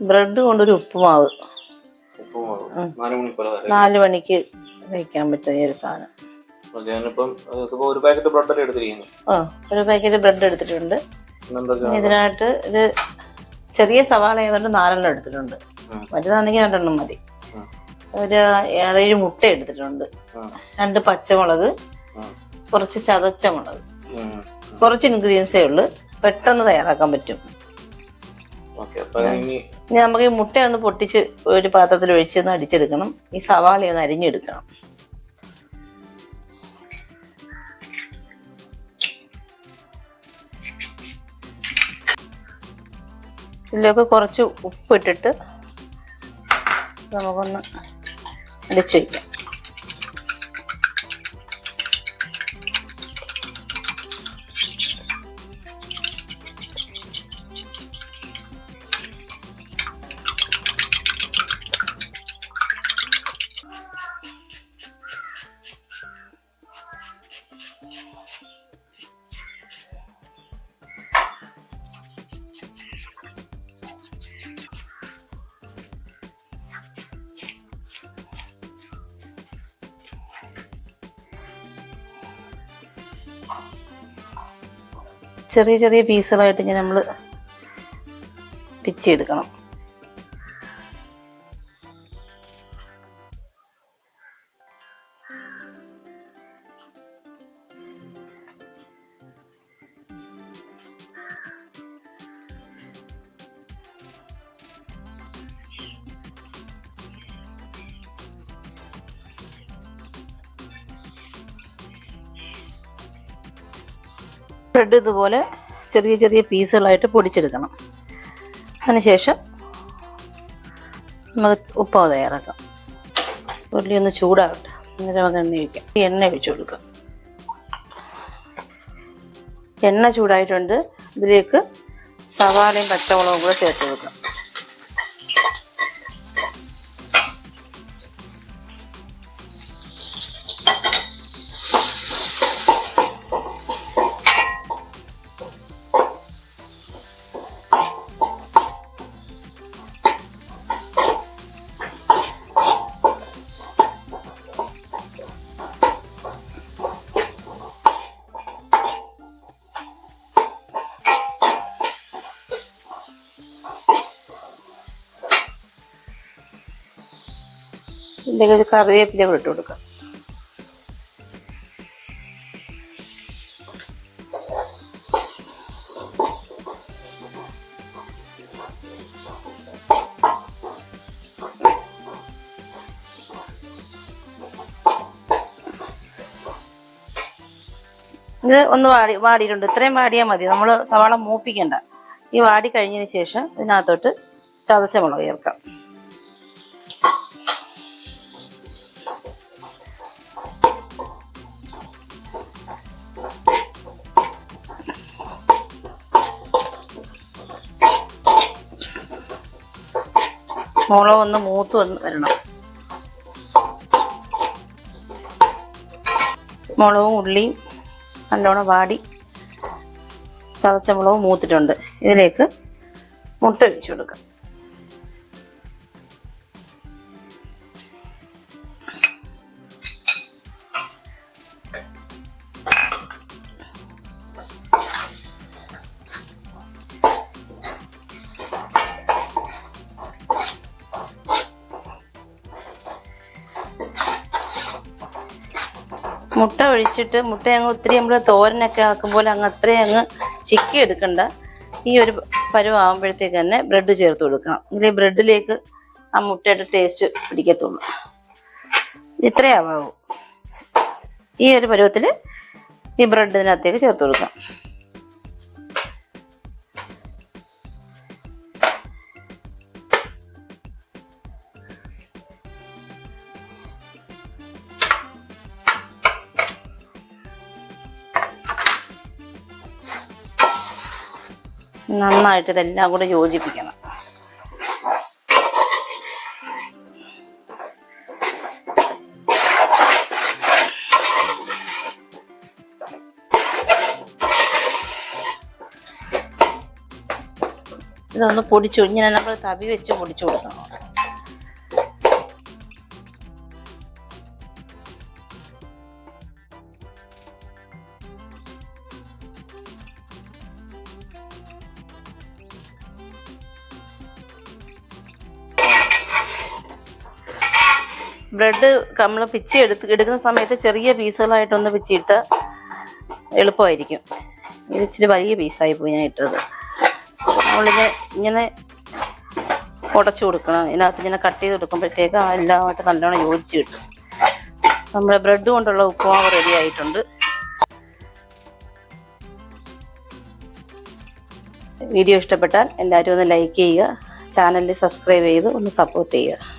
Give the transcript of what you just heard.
Bread കൊണ്ടൊരു ഉപ്പുമാവ്. 4 മണിക്ക് കഴിക്കാൻ പറ്റുന്ന ഒരു സാധനം. ഒരു പാക്കറ്റ് ബ്രെഡ് എടുത്തിട്ടുണ്ട്. ഇതിനായിട്ട് ഒരു ചെറിയ സവാള ആയതുകൊണ്ട് 4 എടുത്തിട്ടുണ്ട്. വലുതാണെങ്കിൽ 2 മതി. ഒരു 7 മുട്ട എടുത്തിട്ടുണ്ട്. 2 പച്ചമുളക്, കുറച്ച് ചതച്ച മുളക്, കുറച്ച് ഇൻഗ്രീഡിയൻസേ ഉള്ളു. പെട്ടെന്ന് തയ്യാറാക്കാൻ പറ്റും. ഇനി നമുക്ക് ഈ മുട്ട ഒന്ന് പൊട്ടിച്ച് ഒരു പാത്രത്തിൽ ഒഴിച്ചൊന്ന് അടിച്ചെടുക്കണം. ഈ സവാള ഒന്ന് അരിഞ്ഞെടുക്കണം. ഇതിലേക്ക് കുറച്ച് ഉപ്പിട്ടിട്ട് നമുക്കൊന്ന് അടിച്ചു വയ്ക്കാം. ചെറിയ ചെറിയ പീസുകളായിട്ട് ഇങ്ങനെ നമ്മൾ പിച്ചെടുക്കണം. ബ്രെഡ് ഇതുപോലെ ചെറിയ ചെറിയ പീസുകളായിട്ട് പൊടിച്ചെടുക്കണം. അതിനുശേഷം നമുക്ക് ഉപ്പാവ് തയ്യാറാക്കാം. ഉരുളി ഒന്ന് ചൂടാവട്ടെ. അന്നേരം നമുക്ക് എണ്ണ ഒഴിക്കാം. എണ്ണ ഒഴിച്ചു കൊടുക്കാം. എണ്ണ ചൂടായിട്ടുണ്ട്. ഇതിലേക്ക് സവാളയും പച്ചമുളകും കൂടെ ചേർത്ത് കൊടുക്കാം. ഇതിലേക്ക് ഒരു കറിവേപ്പില കൂടെ ഇട്ട് കൊടുക്കാം. ഇത് ഒന്ന് വാടിയിട്ടുണ്ട്. ഇത്രയും വാടിയാൽ മതി. നമ്മൾ സവാള മൂപ്പിക്കണ്ട. ഈ വാടി കഴിഞ്ഞതിന് ശേഷം ഇതിനകത്തോട്ട് ചതച്ച മുളക് ചേർക്കാം. മുളക് ഒന്ന് മൂത്ത് വരണം. മുളകും ഉള്ളിയും നല്ലോണം വാടി ചതച്ച മുളക് മൂത്തിട്ടുണ്ട്. ഇതിലേക്ക് മുട്ട ഒഴിച്ചു കൊടുക്കാം. മുട്ട ഒഴിച്ചിട്ട് മുട്ട അങ്ങ് ഒത്തിരി നമ്മൾ തോരനൊക്കെ ആക്കുമ്പോൾ അത്രയും അങ്ങ് ചിക്കി എടുക്കണ്ട. ഈ ഒരു പരുവാകുമ്പോഴത്തേക്ക് തന്നെ ബ്രെഡ് ചേർത്ത് കൊടുക്കണം. എങ്കിൽ ബ്രെഡിലേക്ക് ആ മുട്ടയുടെ ടേസ്റ്റ് പിടിക്കത്തുള്ളൂ. ഇത്രേ ആവാവൂ. ഈ ഒരു പരുവത്തിൽ ഈ ബ്രെഡ് ഇതിനകത്തേക്ക് ചേർത്ത് കൊടുക്കാം. നന്നായിട്ട് ഇതെല്ലാം കൂടെ യോജിപ്പിക്കണം. ഇതൊന്ന് പൊടിച്ചു, ഇങ്ങനെ നമ്മൾ തവി വെച്ച് പൊടിച്ചു കൊടുക്കണം. ബ്രെഡ് നമ്മൾ എടുക്കുന്ന സമയത്ത് ചെറിയ പീസുകളായിട്ടൊന്ന് പിച്ചിയിട്ട് എളുപ്പമായിരിക്കും. ഇത് ഇച്ചിരി വലിയ പീസായി പോയി ഞാൻ ഇട്ടത്. നമ്മളിത് ഇങ്ങനെ ഉടച്ചു കൊടുക്കണം. ഇതിനകത്ത് ഇങ്ങനെ കട്ട് ചെയ്ത് കൊടുക്കുമ്പോഴത്തേക്ക് എല്ലാമായിട്ട് നല്ലോണം യോജിച്ച് കിട്ടും. നമ്മുടെ ബ്രെഡ് കൊണ്ടുള്ള ഉപ്പുമാവ് റെഡി ആയിട്ടുണ്ട്. വീഡിയോ ഇഷ്ടപ്പെട്ടാൽ എല്ലാവരും ഒന്ന് ലൈക്ക് ചെയ്യുക, ചാനലിൽ സബ്സ്ക്രൈബ് ചെയ്ത് ഒന്ന് സപ്പോർട്ട് ചെയ്യുക.